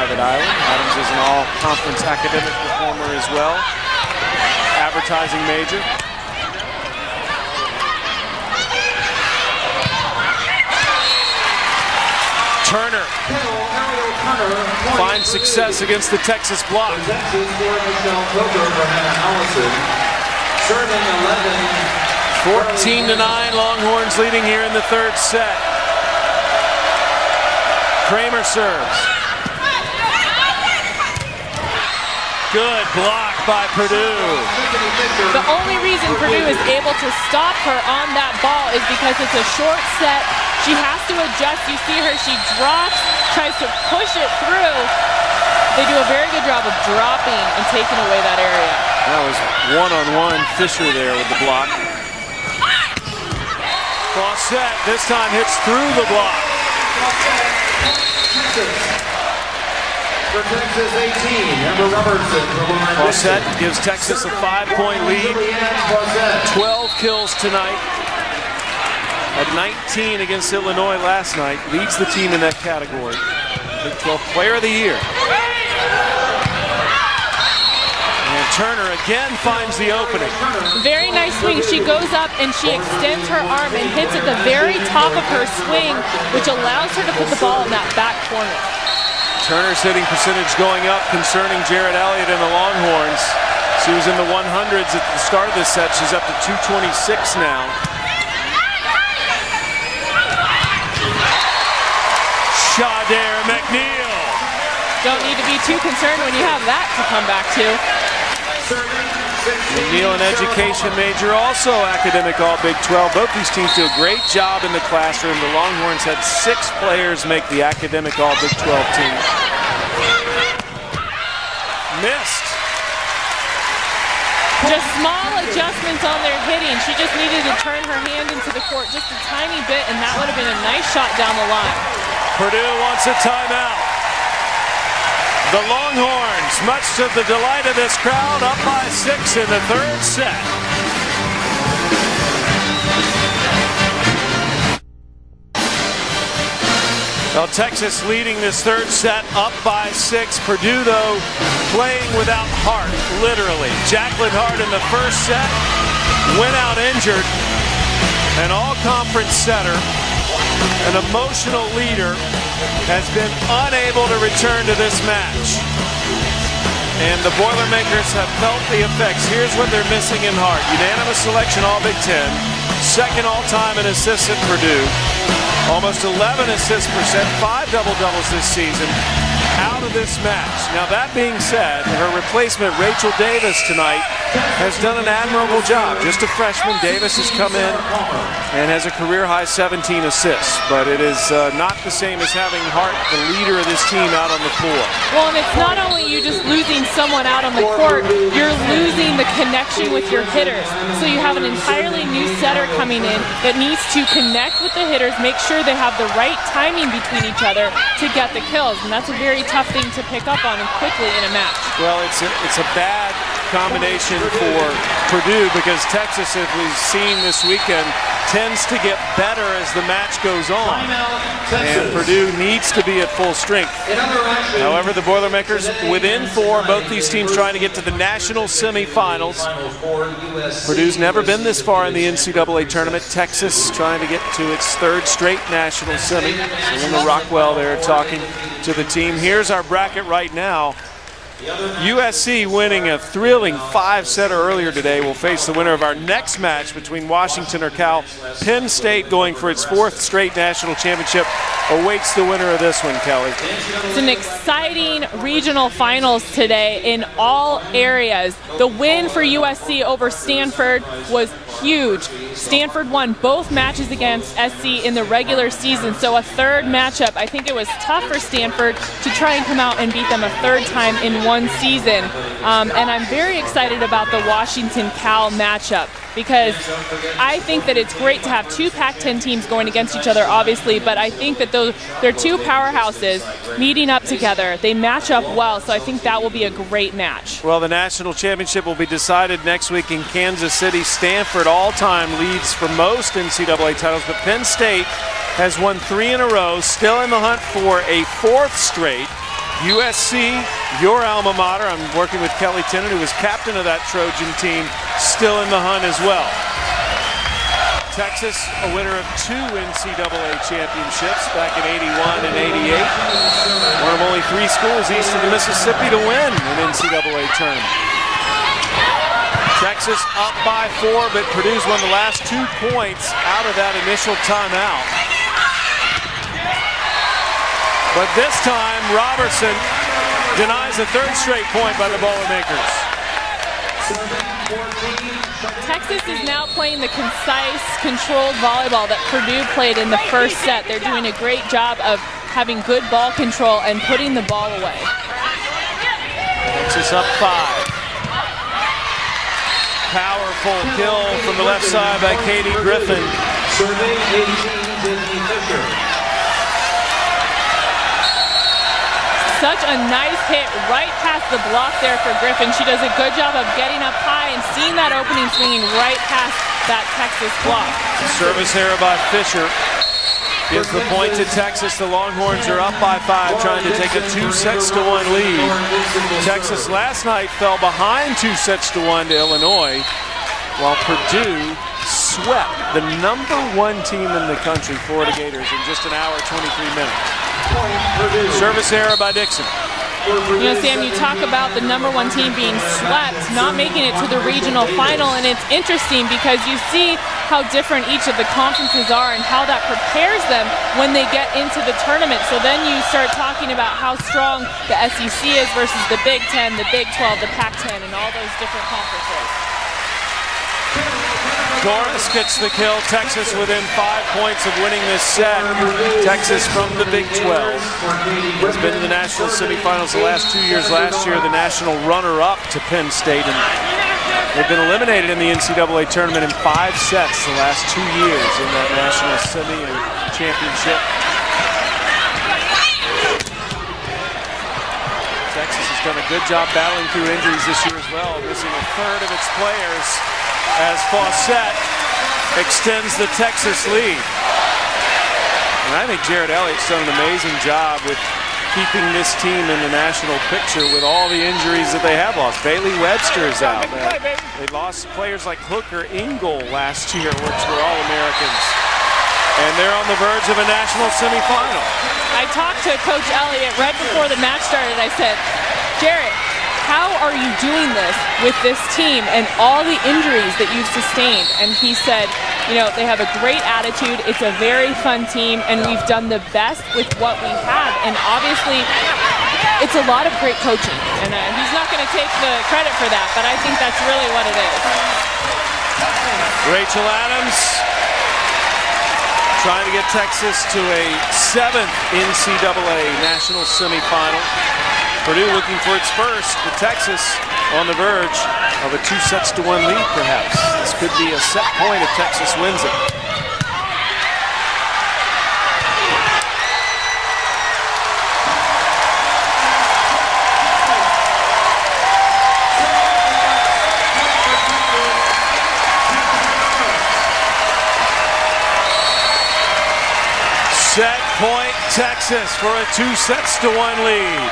private island. Adams is an all-conference academic performer as well. Advertising major. Turner finds success against the Texas block. 14-9, Longhorns leading here in the third set. Kramer serves. Good block by Purdue. The only reason Purdue is able to stop her on that ball is because it's a short set. She has to adjust. You see her, she drops, tries to push it through. They do a very good job of dropping and taking away that area. That was one-on-one Fisher there with the block. Cross set, this time hits through the block. For Texas 18, Amber Robertson. Cross set gives Texas a 5-point lead. 12 kills tonight. At 19 against Illinois last night, leads the team in that category. Big 12 Player of the Year. And Turner again finds the opening. Very nice swing. She goes up and she extends her arm and hits at the very top of her swing, which allows her to put the ball in that back corner. Turner's hitting percentage going up concerning Jarrett Elliott and the Longhorns. She was in the 100s at the start of this set. She's up to 226 now. Shadair McNeil. Don't need to be too concerned when you have that to come back to. McNeil, an education major, also academic All-Big 12. Both these teams do a great job in the classroom. The Longhorns had 6 players make the academic All-Big 12 team. Missed. Just small adjustments on their hitting. She just needed to turn her hand into the court just a tiny bit, and that would have been a nice shot down the line. Purdue wants a timeout. The Longhorns, much to the delight of this crowd, up by 6 in the third set. Well, Texas leading this third set up by 6. Purdue, though, playing without heart, literally. Jacqueline Hart in the first set went out injured. An all-conference setter, an emotional leader, has been unable to return to this match. And the Boilermakers have felt the effects. Here's what they're missing in Hart. Unanimous selection All-Big 10. Second all-time in assists at Purdue. Almost 11 assist percent, 5 double-doubles this season. Out of this match. Now that being said, her replacement, Rachel Davis, tonight has done an admirable job. Just a freshman, Davis has come in and has a career-high 17 assists. But it is not the same as having Hart, the leader of this team, out on the floor. Well, and it's not only you just losing someone out on the court, you're losing the connection with your hitters. So you have an entirely new setter coming in that needs to connect with the hitters, make sure they have the right timing between each other to get the kills. And that's a very tough thing to pick up on and quickly in a match. Well, it's a bad combination for Purdue because Texas, as we've seen this weekend, tends to get better as the match goes on. And Purdue needs to be at full strength. However, the Boilermakers within 4, both these teams trying to get to the national semifinals. Purdue's never been this far in the NCAA tournament. Texas trying to get to its 3rd straight national semi. Selena Rockwell there talking to the team. Here's our bracket right now. USC winning a thrilling 5-setter earlier today will face the winner of our next match between Washington or Cal. Penn State, going for its 4th straight national championship, awaits the winner of this one, Kelly. It's an exciting regional finals today in all areas. The win for USC over Stanford was huge. Stanford won both matches against SC in the regular season, so a 3rd matchup. I think it was tough for Stanford to try and come out and beat them a 3rd time in one season. And I'm very excited about the Washington-Cal matchup because I think that it's great to have 2 Pac-10 teams going against each other, obviously, but I think that they're 2 powerhouses meeting up together. They match up well, so I think that will be a great match. Well, the national championship will be decided next week in Kansas City. Stanford all-time leads for most NCAA titles, but Penn State has won 3 in a row, still in the hunt for a 4th straight. USC, your alma mater. I'm working with Kelly Tennant, who was captain of that Trojan team, still in the hunt as well. Texas, a winner of 2 NCAA championships back in '81 and '88. One of only 3 schools east of the Mississippi to win an NCAA tournament. Texas up by 4, but Purdue's won the last 2 points out of that initial timeout. But this time, Robertson denies a 3rd straight point by the Boilermakers. Texas is now playing the concise, controlled volleyball that Purdue played in the first set. They're doing a great job of having good ball control and putting the ball away. Texas up 5. Powerful kill from the left side by Katie Griffin. Serving 18, Disney Fisher. Such a nice hit right past the block there for Griffin. She does a good job of getting up high and seeing that opening, swinging right past that Texas block. Service error by Fisher gives the point to Texas. The Longhorns are up by 5, trying to take a 2-1 lead. Texas last night fell behind 2-1 to Illinois, while Purdue swept the #1 team in the country, Florida Gators, in just an hour, 23 minutes. Service error by Dixon. You know, Sam, you talk about the #1 team being swept, not making it to the regional final, and it's interesting because you see how different each of the conferences are and how that prepares them when they get into the tournament. So then you start talking about how strong the SEC is versus the Big Ten, the Big 12, the Pac-10, and all those different conferences. Doris gets the kill. Texas within 5 points of winning this set. Texas from the Big 12 has been in the national semifinals the last 2 years. Last year, the national runner-up to Penn State, and they've been eliminated in the NCAA tournament in 5 sets the last 2 years in that national semi and championship. Texas has done a good job battling through injuries this year as well, missing a 1/3 of its players as Fawcett extends the Texas lead. And I think Jared Elliott's done an amazing job with keeping this team in the national picture with all the injuries that they have lost. Bailey Webster is out. They lost players like Hooker Ingle last year, which were all Americans. And they're on the verge of a national semifinal. I talked to Coach Elliott right before the match started. I said, Jared, how are you doing this with this team and all the injuries that you've sustained? And he said, you know, they have a great attitude. It's a very fun team, and we've done the best with what we have. And obviously, it's a lot of great coaching. And he's not going to take the credit for that, but I think that's really what it is. Rachel Adams trying to get Texas to a 7th NCAA national semifinal. Purdue looking for its first, but Texas on the verge of a 2-1 lead, perhaps. This could be a set point if Texas wins it. Set point Texas for a 2-1 lead.